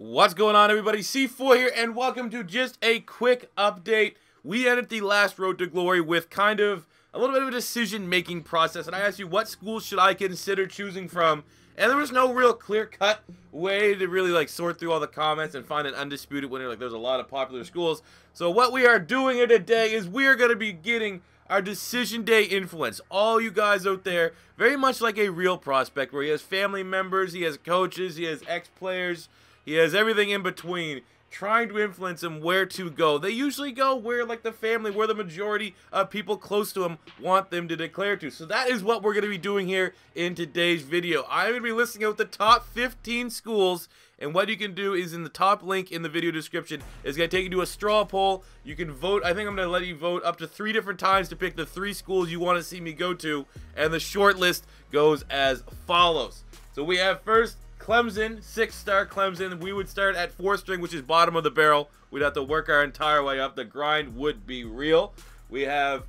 What's going on, everybody? C4 here, and welcome to just a quick update. We ended the last Road to Glory with kind of a little bit of a decision-making process, and I asked you what schools should I consider choosing from, and there was no real clear-cut way to really sort through all the comments and find an undisputed winner. There's a lot of popular schools. So what we are doing here today is we are going to be getting our decision day influence. All you guys out there, very much like a real prospect, where he has family members, he has coaches, he has ex-players, he has everything in between, trying to influence him where to go. They usually go where, the family, where the majority of people close to him want them to declare to. So that is what we're going to be doing here in today's video. I'm going to be listing out the top 15 schools, and what you can do is in the top link in the video description is going to take you to a straw poll. You can vote. I think I'm going to let you vote up to 3 different times to pick the 3 schools you want to see me go to, and the short list goes as follows. So we have first Clemson, 6-star Clemson. We would start at 4th string, which is bottom of the barrel. We'd have to work our entire way up. The grind would be real. We have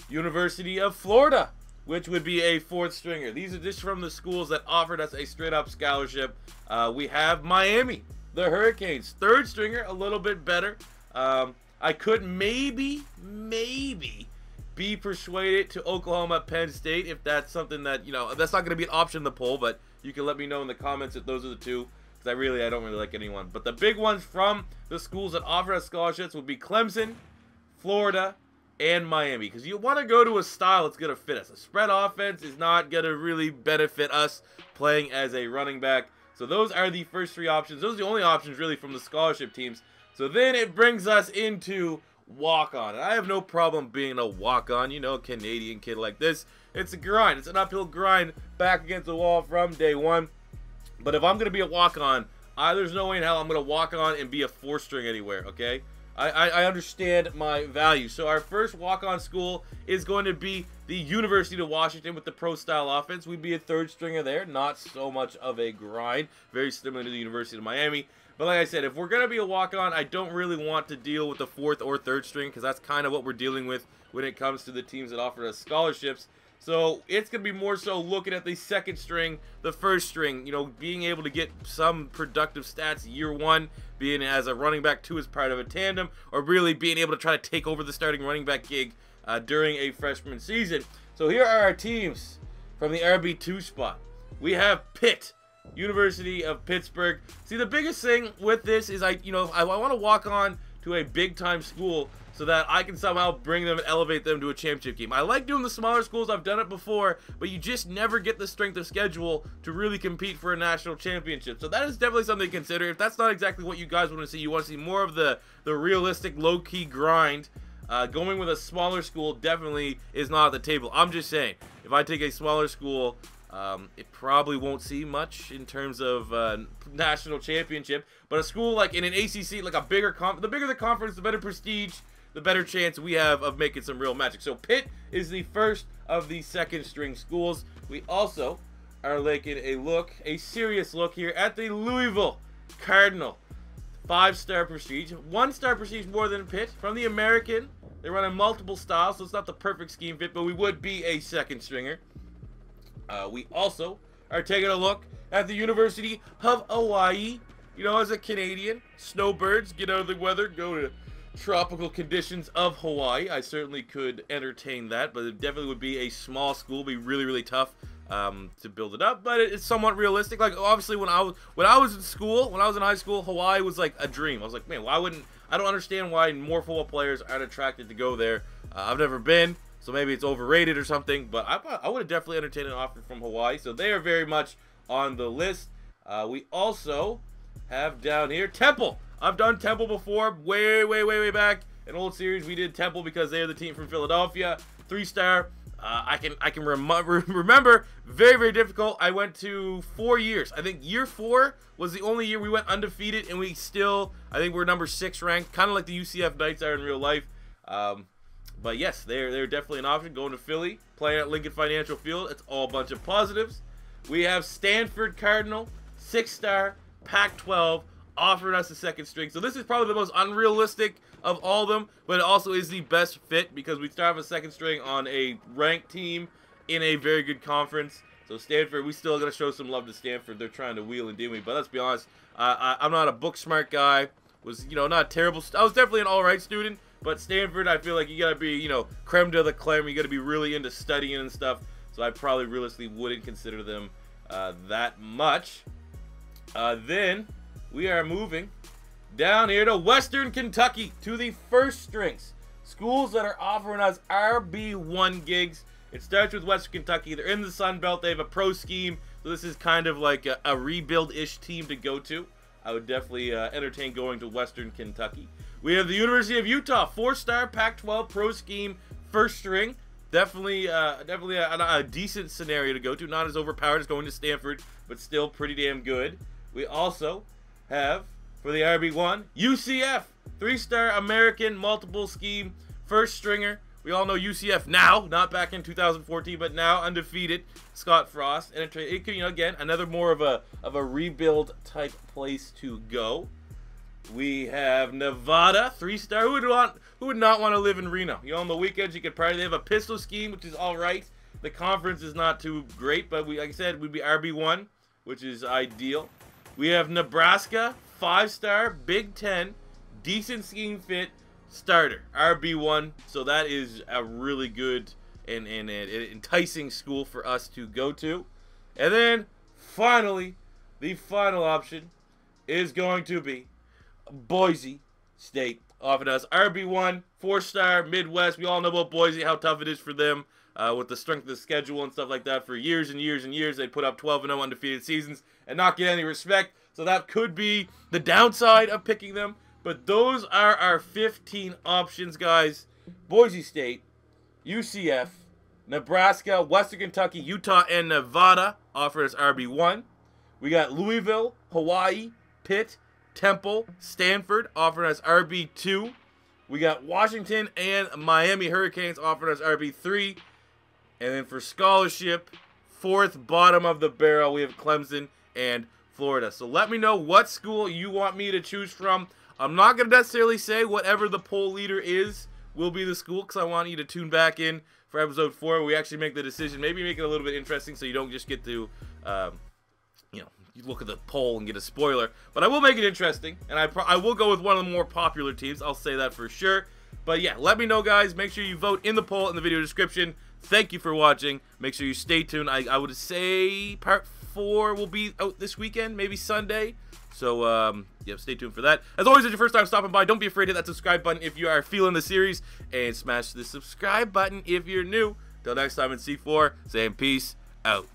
University of Florida, which would be a 4th stringer. These are just from the schools that offered us a straight-up scholarship. We have Miami, the Hurricanes, 3rd stringer, a little bit better. I could maybe be persuaded to Oklahoma, Penn State, if that's something that, that's not going to be an option in the poll, but you can let me know in the comments if those are the 2, because I don't really like anyone. But the big ones from the schools that offer us scholarships would be Clemson, Florida, and Miami, because you want to go to a style that's going to fit us. A spread offense is not going to really benefit us playing as a running back. So those are the first 3 options. Those are the only options really from the scholarship teams. So then it brings us into walk-on. And I have no problem being a walk-on, a Canadian kid like this. It's a grind. It's an uphill grind back against the wall from day one. But if I'm going to be a walk-on, there's no way in hell I'm going to walk on and be a 4th string anywhere, okay? I understand my value. So our first walk-on school is going to be the University of Washington with the pro-style offense. We'd be a 3rd stringer there. Not so much of a grind. Very similar to the University of Miami. But like I said, if we're going to be a walk-on, I don't really want to deal with the 4th or 3rd string, because that's kind of what we're dealing with when it comes to the teams that offer us scholarships. So it's going to be more so looking at the 2nd string, the 1st string, being able to get some productive stats year 1, being as a running back 2 as part of a tandem, or really being able to try to take over the starting running back gig during a freshman season. So here are our teams from the RB2 spot. We have Pitt, University of Pittsburgh. See, the biggest thing with this is I want to walk on to a big-time school so that I can somehow bring them and elevate them to a championship game. I like doing the smaller schools. I've done it before, but you just never get the strength of schedule to really compete for a national championship. So that is definitely something to consider. If that's not exactly what you guys want to see, you want to see more of the realistic, low-key grind. Going with a smaller school definitely is not at the table. I'm just saying, if I take a smaller school, it probably won't see much in terms of national championship. But a school like in an ACC, like a bigger the bigger the conference, the better prestige, the better chance we have of making some real magic. So Pitt is the first of the 2nd string schools. We also are taking a serious look here at the Louisville Cardinal. 5-star prestige, 1-star prestige more than Pitt. From the American, they run in multiple styles, so it's not the perfect scheme fit, but we would be a 2nd stringer. We also are taking a look at the University of Hawaii. As a Canadian, snowbirds, get out of the weather, go to tropical conditions of Hawaii. I certainly could entertain that, but it definitely would be a small school. Be really, really tough to build it up, but it's somewhat realistic. Obviously, when I was in school, when I was in high school, Hawaii was like a dream. I was like, man, why wouldn't I don't understand why more football players aren't attracted to go there. I've never been, so maybe it's overrated or something, but I would have definitely entertained an offer from Hawaii, so they are very much on the list. We also have down here Temple. I've done Temple before, way back. An old series, we did Temple because they are the team from Philadelphia. 3-star. I can remember, very difficult. I went to 4 years. I think year 4 was the only year we went undefeated, and we still, I think we're number 6 ranked, kind of like the UCF Knights are in real life. But yes, they're definitely an option. Going to Philly, playing at Lincoln Financial Field, it's all a bunch of positives. We have Stanford Cardinal, 6-star, Pac-12, offering us a 2nd string. So this is probably the most unrealistic of all of them, but it also is the best fit because we start with a 2nd string on a ranked team in a very good conference. So Stanford, we still got to show some love to Stanford. They're trying to wheel and deal me. But let's be honest, I'm not a book smart guy. Was, not terrible. I was definitely an all right student. But Stanford, I feel like you got to be, creme de la creme. You got to be really into studying and stuff. So I probably realistically wouldn't consider them that much. Then we are moving down here to Western Kentucky, to the first strings. Schools that are offering us RB1 gigs. It starts with Western Kentucky. They're in the Sun Belt. They have a pro scheme. So this is kind of like a rebuild-ish team to go to. I would definitely entertain going to Western Kentucky. We have the University of Utah, 4-star Pac-12 pro scheme, first string. Definitely a decent scenario to go to. Not as overpowered as going to Stanford, but still pretty damn good. We also have, for the RB1, UCF, 3-star American multiple scheme, first stringer. We all know UCF now, not back in 2014, but now undefeated. Scott Frost, and it could, again, another more of a rebuild type place to go. We have Nevada, 3-star. Who would not want to live in Reno? On the weekends you could party. They have a pistol scheme, which is all right. The conference is not too great, but like I said, we'd be RB1, which is ideal. We have Nebraska, 5-star, Big Ten, decent scheme fit, starter, RB1. So that is a really good and enticing school for us to go to. And then, finally, the final option is going to be Boise State, offering us RB1, 4-star, Midwest. We all know about Boise, how tough it is for them with the strength of the schedule and stuff like that. For years and years and years, they put up 12-0 undefeated seasons and not get any respect. So that could be the downside of picking them. But those are our 15 options, guys. Boise State, UCF, Nebraska, Western Kentucky, Utah, and Nevada offer us RB1. We got Louisville, Hawaii, Pitt, Temple, Stanford offering us RB2. We got Washington and Miami Hurricanes offering us RB3. And then for scholarship, fourth bottom of the barrel, we have Clemson and Florida. So let me know what school you want me to choose from. I'm not going to necessarily say whatever the poll leader is will be the school, because I want you to tune back in for episode 4 where we actually make the decision. Maybe make it a little bit interesting so you don't just get to, you look at the poll and get a spoiler. But I will make it interesting, and I will go with one of the more popular teams. I'll say that for sure. But yeah, let me know, guys. Make sure you vote in the poll in the video description. Thank you for watching. Make sure you stay tuned. I would say part 4 will be out this weekend, maybe Sunday. So, yeah, stay tuned for that. As always, if it's your first time stopping by, don't be afraid to hit that subscribe button if you are feeling the series. And smash the subscribe button if you're new. Till next time in C4, saying peace out.